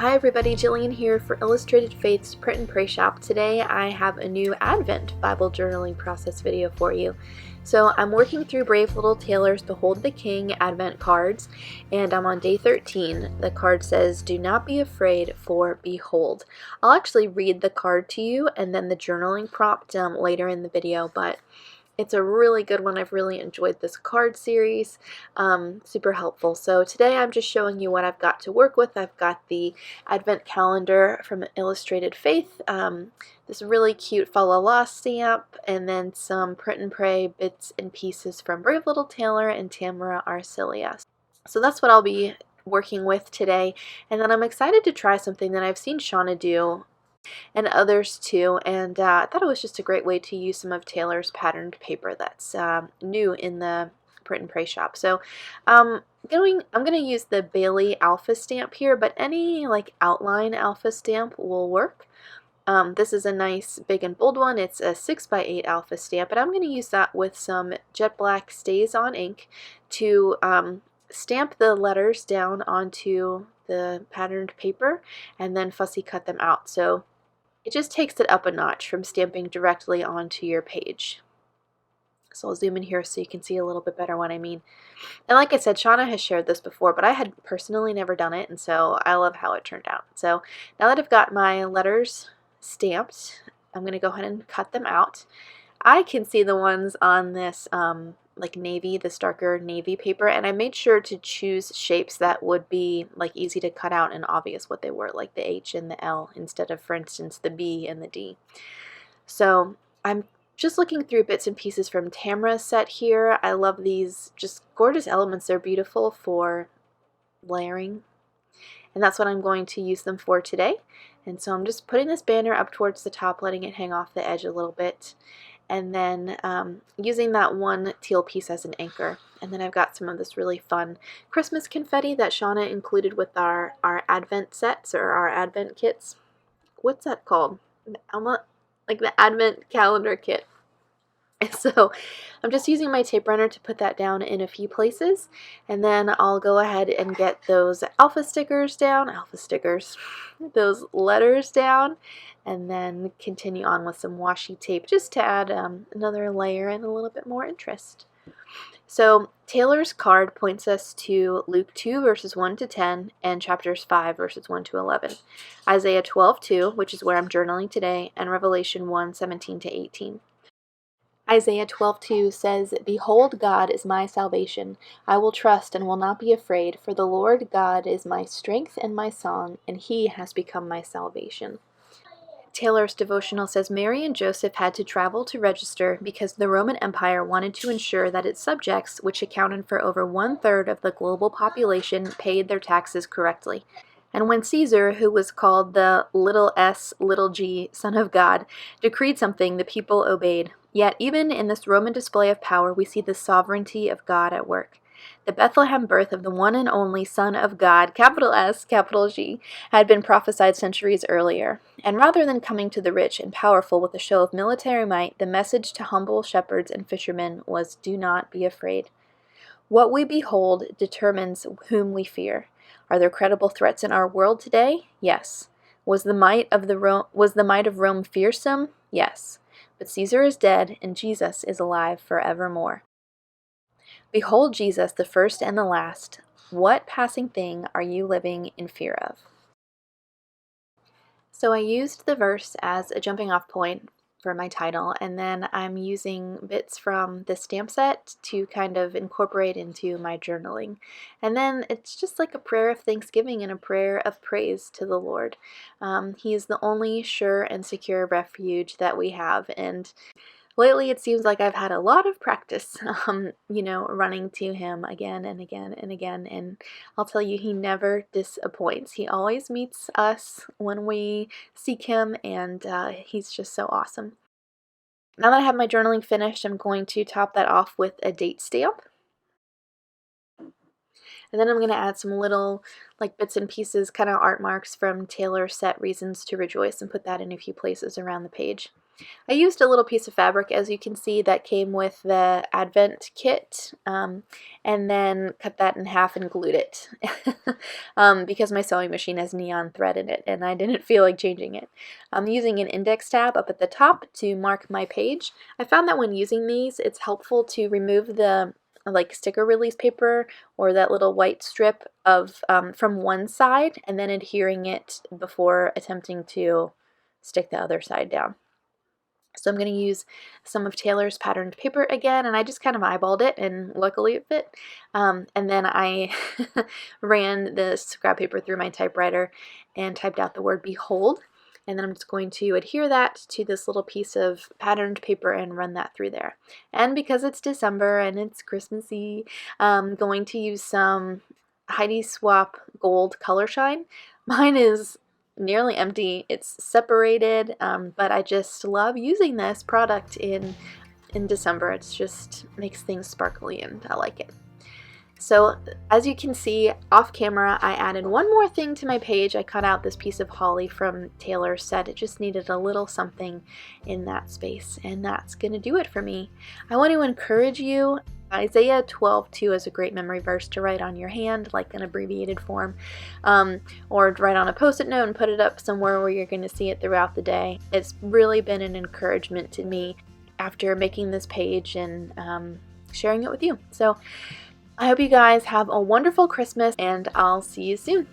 Hi everybody, Jillian here for Illustrated Faith's Print and Pray Shop. Today I have a new Advent Bible journaling process video for you. So I'm working through Brave Little Taylor's Behold the King Advent cards, and I'm on day 13. The card says, "Do not be afraid, for behold." I'll actually read the card to you and then the journaling prompt later in the video, but it's a really good one. I've really enjoyed this card series. Super helpful. So today I'm just showing you what I've got to work with. I've got the Advent calendar from Illustrated Faith, this really cute Fa La La stamp, and then some Print and Pray bits and pieces from Brave Little Taylor and Tamara Arcilia. So that's what I'll be working with today. And then I'm excited to try something that I've seen Shauna do and others too, and I thought it was just a great way to use some of Taylor's patterned paper that's new in the Print and Pray shop. So I'm going to use the Bailey Alpha stamp here, but any like outline alpha stamp will work. This is a nice big and bold one. It's a 6x8 alpha stamp, and I'm going to use that with some jet black stays on ink to stamp the letters down onto the patterned paper and then fussy cut them out. So it just takes it up a notch from stamping directly onto your page. So I'll zoom in here so you can see a little bit better what I mean. And like I said, Shauna has shared this before, but I had personally never done it, and so I love how it turned out. So now that I've got my letters stamped, I'm going to go ahead and cut them out. I can see the ones on this like navy, this darker navy paper, and I made sure to choose shapes that would be like easy to cut out and obvious what they were, like the H and the L instead of, for instance, the B and the D. So I'm just looking through bits and pieces from Tamara's set here. I love these just gorgeous elements. They're beautiful for layering, and that's what I'm going to use them for today. And so I'm just putting this banner up towards the top, letting it hang off the edge a little bit, and then using that one teal piece as an anchor. And then I've got some of this really fun Christmas confetti that Shauna included with our Advent sets or our Advent kits. What's that called? Like the Advent calendar kit. So I'm just using my tape runner to put that down in a few places, and then I'll go ahead and get those those letters down, and then continue on with some washi tape just to add another layer and a little bit more interest. So Taylor's card points us to Luke 2 verses 1 to 10 and chapters 5 verses 1 to 11, Isaiah 12:2, which is where I'm journaling today, and Revelation 1:17 to 18. Isaiah 12:2 says, "Behold, God is my salvation. I will trust and will not be afraid, for the Lord God is my strength and my song, and he has become my salvation." Taylor's devotional says Mary and Joseph had to travel to register because the Roman Empire wanted to ensure that its subjects, which accounted for over 1/3 of the global population, paid their taxes correctly. And when Caesar, who was called the little s, little g, Son of God, decreed something, the people obeyed. Yet even in this Roman display of power, we see the sovereignty of God at work. The Bethlehem birth of the one and only Son of God, capital S, capital G, had been prophesied centuries earlier. And rather than coming to the rich and powerful with a show of military might, the message to humble shepherds and fishermen was, "Do not be afraid." What we behold determines whom we fear. Are there credible threats in our world today? Yes. Was the might of Rome fearsome? Yes. But Caesar is dead, and Jesus is alive forevermore. Behold Jesus, the first and the last. What passing thing are you living in fear of? So I used the verse as a jumping off point for my title, and then I'm using bits from the stamp set to kind of incorporate into my journaling. And then it's just like a prayer of thanksgiving and a prayer of praise to the Lord. He is the only sure and secure refuge that we have, and lately it seems like I've had a lot of practice, running to him again and again and again, and I'll tell you, he never disappoints. He always meets us when we seek him, and he's just so awesome. Now that I have my journaling finished, I'm going to top that off with a date stamp. And then I'm going to add some little like bits and pieces, kind of art marks from Taylor's set Reasons to Rejoice, and put that in a few places around the page. I used a little piece of fabric, as you can see, that came with the Advent kit, and then cut that in half and glued it because my sewing machine has neon thread in it and I didn't feel like changing it. I'm using an index tab up at the top to mark my page. I found that when using these, it's helpful to remove the sticker release paper or that little white strip of from one side and then adhering it before attempting to stick the other side down. So I'm going to use some of Taylor's patterned paper again, and I just kind of eyeballed it, and luckily it fit. And then I ran the scrap paper through my typewriter and typed out the word behold. And then I'm just going to adhere that to this little piece of patterned paper and run that through there. And because it's December and it's Christmassy, I'm going to use some Heidi Swap Gold Color Shine. Mine is nearly empty. It's separated, but I just love using this product in December. It just makes things sparkly and I like it. So as you can see off camera, I added one more thing to my page. I cut out this piece of holly from Taylor's set. It just needed a little something in that space, and that's going to do it for me. I want to encourage you. Isaiah 12:2 is a great memory verse to write on your hand, like an abbreviated form, or write on a post-it note and put it up somewhere where you're going to see it throughout the day. It's really been an encouragement to me after making this page and sharing it with you. So I hope you guys have a wonderful Christmas, and I'll see you soon.